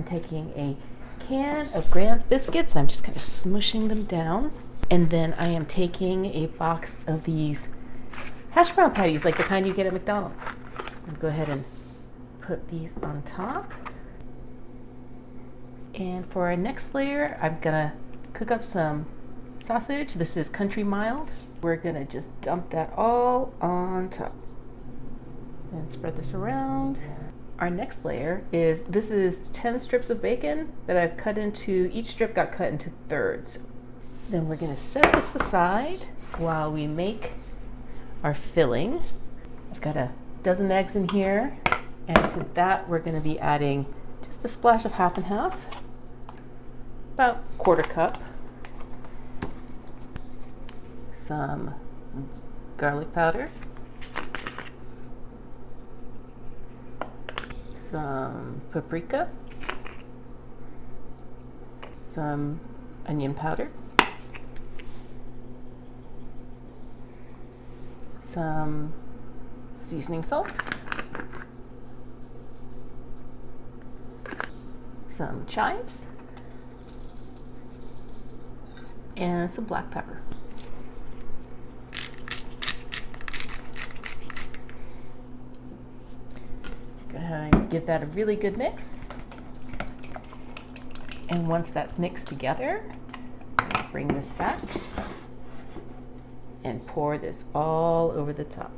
Taking a can of Grand's biscuits, I'm just kind of smushing them down. And then I am taking a box of these hash brown patties, like the kind you get at McDonald's. I'll go ahead and put these on top. And for our next layer, I'm gonna cook up some sausage. This is country mild. We're gonna just dump that all on top and spread this around. Our next layer is, this is 10 strips of bacon that I've cut into, each strip got cut into thirds. Then we're gonna set this aside while we make our filling. I've got a dozen eggs in here, and to that we're gonna be adding just a splash of half and half, about quarter cup, some garlic powder, some paprika, some onion powder, some seasoning salt, some chives, and some black pepper. Go ahead and give that a really good mix. And once that's mixed together, bring this back and pour this all over the top.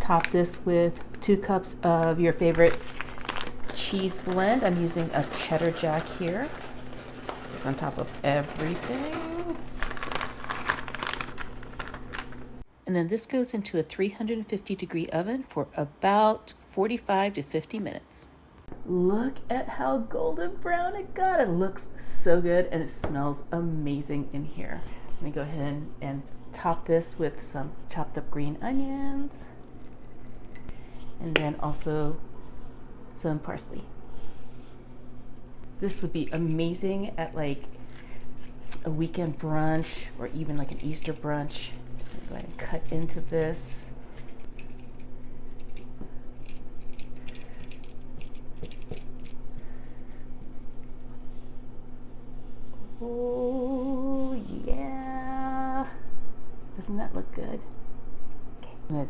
Top this with 2 cups of your favorite cheese blend. I'm using a cheddar jack here. It's on top of everything. And then this goes into a 350-degree oven for about 45 to 50 minutes. Look at how golden brown it got. It looks so good and it smells amazing in here. Let me go ahead and top this with some chopped up green onions. And then also some parsley. This would be amazing at like a weekend brunch or even like an Easter brunch. Just gonna go ahead and cut into this. Oh yeah. Doesn't that look good? Okay, I'm gonna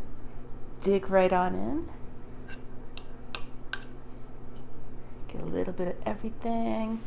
dig right on in. Get a little bit of everything.